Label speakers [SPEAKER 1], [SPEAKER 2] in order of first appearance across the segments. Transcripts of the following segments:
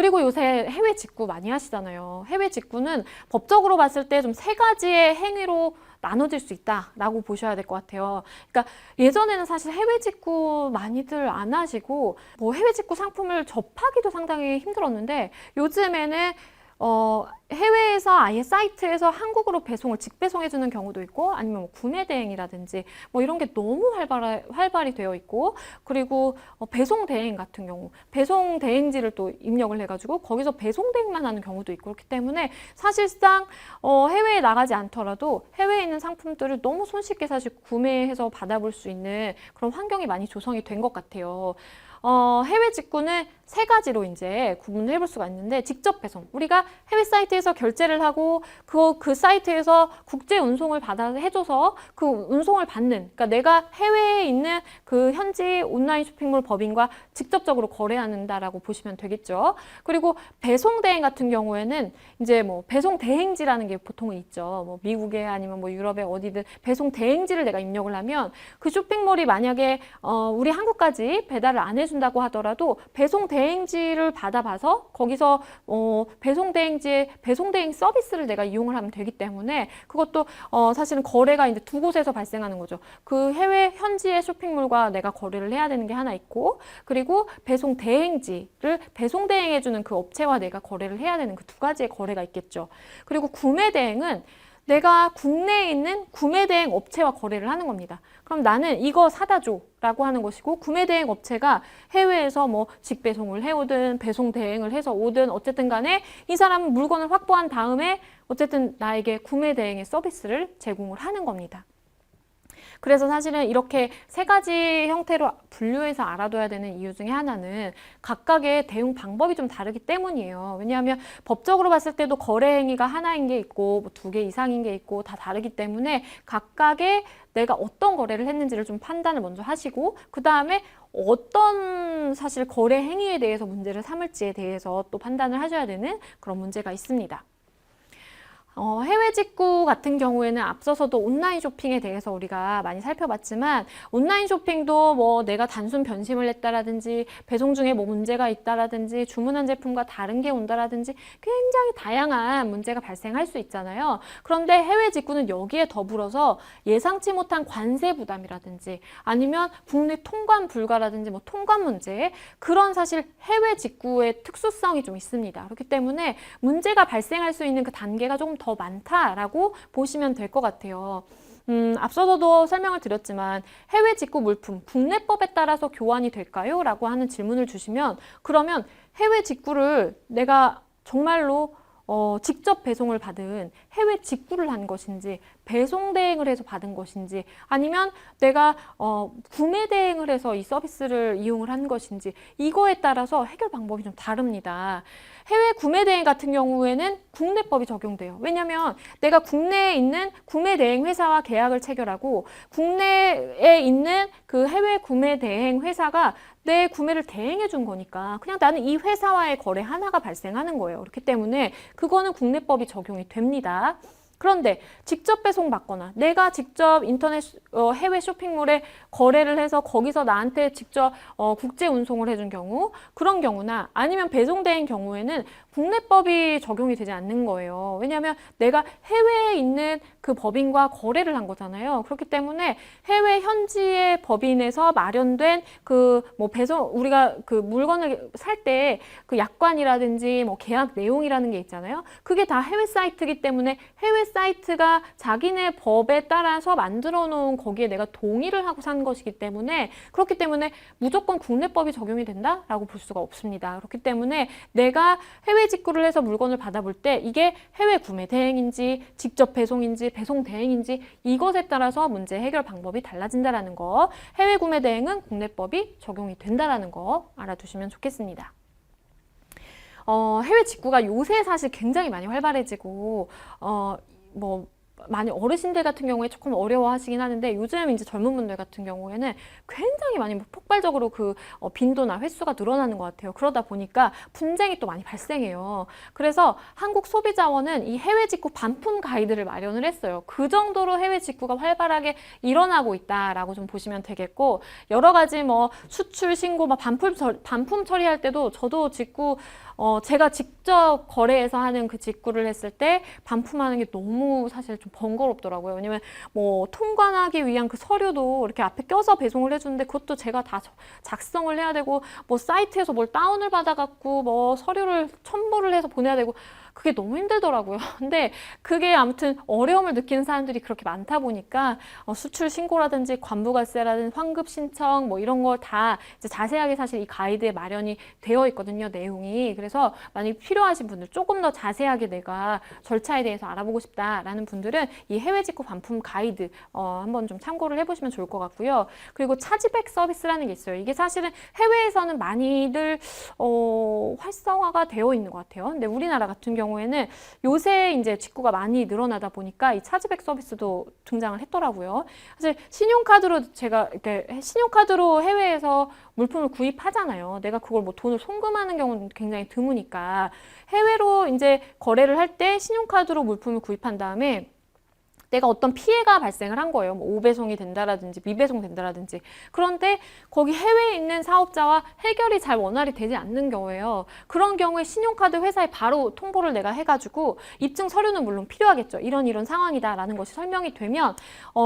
[SPEAKER 1] 그리고 요새 해외 직구 많이 하시잖아요. 해외 직구는 법적으로 봤을 때 좀 세 가지의 행위로 나눠질 수 있다라고 보셔야 될 것 같아요. 그러니까 예전에는 사실 해외 직구 많이들 안 하시고 뭐 해외 직구 상품을 접하기도 상당히 힘들었는데 요즘에는 해외에서 아예 사이트에서 한국으로 배송을 직배송해주는 경우도 있고 아니면 뭐 구매 대행이라든지 뭐 이런 게 너무 활발히 되어 있고 그리고 배송 대행 같은 경우 배송 대행지를 또 입력을 해가지고 거기서 배송 대행만 하는 경우도 있고 그렇기 때문에 사실상 해외에 나가지 않더라도 해외에 있는 상품들을 너무 손쉽게 사실 구매해서 받아볼 수 있는 그런 환경이 많이 조성이 된 것 같아요. 해외 직구는 세 가지로 이제 구분을 해볼 수가 있는데 직접 배송. 우리가 해외 사이트에서 결제를 하고 그 사이트에서 국제 운송을 받아서 해줘서 그 운송을 받는 그러니까 내가 해외에 있는 그 현지 온라인 쇼핑몰 법인과 직접적으로 거래한다라고 보시면 되겠죠. 그리고 배송 대행 같은 경우에는 이제 뭐 배송 대행지라는 게 보통은 있죠. 뭐 미국에 아니면 뭐 유럽에 어디든 배송 대행지를 내가 입력을 하면 그 쇼핑몰이 만약에 우리 한국까지 배달을 안 해준다고 하더라도 배송 대행지를 받아봐서 거기서 배송 대행지의 배송 대행 서비스를 내가 이용을 하면 되기 때문에 그것도 사실은 거래가 이제 두 곳에서 발생하는 거죠. 그 해외 현지의 쇼핑몰과 내가 거래를 해야 되는 게 하나 있고 그리고 배송 대행지를 배송 대행해주는 그 업체와 내가 거래를 해야 되는 그 두 가지의 거래가 있겠죠. 그리고 구매 대행은 내가 국내에 있는 구매 대행 업체와 거래를 하는 겁니다. 그럼 나는 이거 사다 줘 라고 하는 것이고 구매 대행 업체가 해외에서 뭐 직배송을 해오든 배송 대행을 해서 오든 어쨌든 간에 이 사람은 물건을 확보한 다음에 어쨌든 나에게 구매 대행의 서비스를 제공을 하는 겁니다. 그래서 사실은 이렇게 세 가지 형태로 분류해서 알아둬야 되는 이유 중에 하나는 각각의 대응 방법이 좀 다르기 때문이에요. 왜냐하면 법적으로 봤을 때도 거래 행위가 하나인 게 있고 뭐 두 개 이상인 게 있고 다 다르기 때문에 각각의 내가 어떤 거래를 했는지를 좀 판단을 먼저 하시고 그 다음에 어떤 사실 거래 행위에 대해서 문제를 삼을지에 대해서 또 판단을 하셔야 되는 그런 문제가 있습니다. 해외 직구 같은 경우에는 앞서서도 온라인 쇼핑에 대해서 우리가 많이 살펴봤지만 온라인 쇼핑도 뭐 내가 단순 변심을 했다라든지 배송 중에 뭐 문제가 있다라든지 주문한 제품과 다른 게 온다라든지 굉장히 다양한 문제가 발생할 수 있잖아요. 그런데 해외 직구는 여기에 더불어서 예상치 못한 관세 부담이라든지 아니면 국내 통관 불가라든지 뭐 통관 문제 그런 사실 해외 직구의 특수성이 좀 있습니다. 그렇기 때문에 문제가 발생할 수 있는 그 단계가 조금 더 많다라고 보시면 될 것 같아요. 앞서서도 설명을 드렸지만 해외 직구 물품 국내법에 따라서 교환이 될까요? 라고 하는 질문을 주시면 그러면 해외 직구를 내가 정말로 직접 배송을 받은 해외 직구를 한 것인지 배송 대행을 해서 받은 것인지 아니면 내가 구매 대행을 해서 이 서비스를 이용을 한 것인지 이거에 따라서 해결 방법이 좀 다릅니다. 해외 구매 대행 같은 경우에는 국내법이 적용돼요. 왜냐하면 내가 국내에 있는 구매 대행 회사와 계약을 체결하고 국내에 있는 그 해외 구매 대행 회사가 내 구매를 대행해 준 거니까 그냥 나는 이 회사와의 거래 하나가 발생하는 거예요. 그렇기 때문에 그거는 국내법이 적용이 됩니다. 그런데 직접 배송 받거나 내가 직접 인터넷 해외 쇼핑몰에 거래를 해서 거기서 나한테 직접 국제 운송을 해준 경우 그런 경우나 아니면 배송대행 경우에는 국내법이 적용이 되지 않는 거예요. 왜냐하면 내가 해외에 있는 그 법인과 거래를 한 거잖아요. 그렇기 때문에 해외 현지의 법인에서 마련된 그 뭐 배송 우리가 그 물건을 살 때 그 약관이라든지 뭐 계약 내용이라는 게 있잖아요. 그게 다 해외 사이트이기 때문에 해외 사이트가 자기네 법에 따라서 만들어 놓은 거기에 내가 동의를 하고 산 것이기 때문에 그렇기 때문에 무조건 국내법이 적용이 된다라고 볼 수가 없습니다. 그렇기 때문에 내가 해외 직구를 해서 물건을 받아볼 때 이게 해외 구매 대행인지 직접 배송인지 배송 대행인지 이것에 따라서 문제 해결 방법이 달라진다라는 거 해외 구매 대행은 국내법이 적용이 된다라는 거 알아두시면 좋겠습니다. 해외 직구가 요새 사실 굉장히 많이 활발해지고 뭐 많이 어르신들 같은 경우에 조금 어려워하시긴 하는데 요즘 이제 젊은 분들 같은 경우에는 굉장히 많이 폭발적으로 그 빈도나 횟수가 늘어나는 것 같아요. 그러다 보니까 분쟁이 또 많이 발생해요. 그래서 한국소비자원은 이 해외 직구 반품 가이드를 마련을 했어요. 그 정도로 해외 직구가 활발하게 일어나고 있다라고 좀 보시면 되겠고 여러 가지 뭐 수출 신고 막 반품 처리할 때도 저도 직구 제가 직접 거래해서 하는 그 직구를 했을 때 반품하는 게 너무 사실 좀 번거롭더라고요. 왜냐면 뭐 통관하기 위한 그 서류도 이렇게 앞에 껴서 배송을 해주는데 그것도 제가 다 작성을 해야 되고 뭐 사이트에서 뭘 다운을 받아갖고 뭐 서류를 첨부를 해서 보내야 되고 그게 너무 힘들더라고요. 근데 그게 아무튼 어려움을 느끼는 사람들이 그렇게 많다 보니까 수출 신고라든지 관부가세라든지 환급 신청 뭐 이런 걸 다 이제 자세하게 사실 이 가이드에 마련이 되어 있거든요, 내용이. 그래서 만약 필요하신 분들, 조금 더 자세하게 내가 절차에 대해서 알아보고 싶다라는 분들은 이 해외 직구 반품 가이드 한번 좀 참고를 해보시면 좋을 것 같고요. 그리고 차지백 서비스라는 게 있어요. 이게 사실은 해외에서는 많이들 활성화가 되어 있는 것 같아요. 근데 우리나라 같은 경우에는 요새 이제 직구가 많이 늘어나다 보니까 이 차지백 서비스도 등장을 했더라고요. 사실 신용카드로 제가 이렇게 신용카드로 해외에서 물품을 구입하잖아요. 내가 그걸 뭐 돈을 송금하는 경우는 굉장히 드무니까 해외로 이제 거래를 할 때 신용카드로 물품을 구입한 다음에 내가 어떤 피해가 발생을 한 거예요. 뭐 오배송이 된다라든지 미배송 된다라든지. 그런데 거기 해외에 있는 사업자와 해결이 잘 원활히 되지 않는 경우에요. 그런 경우에 신용카드 회사에 바로 통보를 내가 해가지고 입증 서류는 물론 필요하겠죠. 이런 상황이다라는 것이 설명이 되면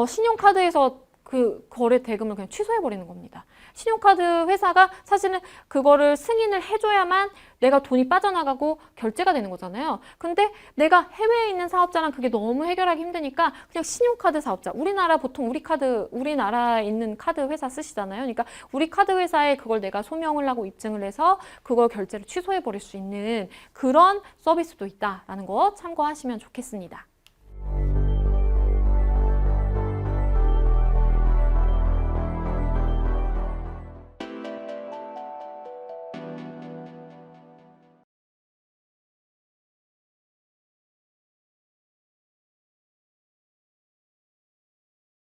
[SPEAKER 1] 신용카드에서 그 거래 대금을 그냥 취소해버리는 겁니다. 신용카드 회사가 사실은 그거를 승인을 해줘야만 내가 돈이 빠져나가고 결제가 되는 거잖아요. 근데 내가 해외에 있는 사업자랑 그게 너무 해결하기 힘드니까 그냥 신용카드 사업자, 우리나라 보통 우리나라에 있는 카드 회사 쓰시잖아요. 그러니까 우리 카드 회사에 그걸 내가 소명을 하고 입증을 해서 그걸 결제를 취소해버릴 수 있는 그런 서비스도 있다라는 거 참고하시면 좋겠습니다.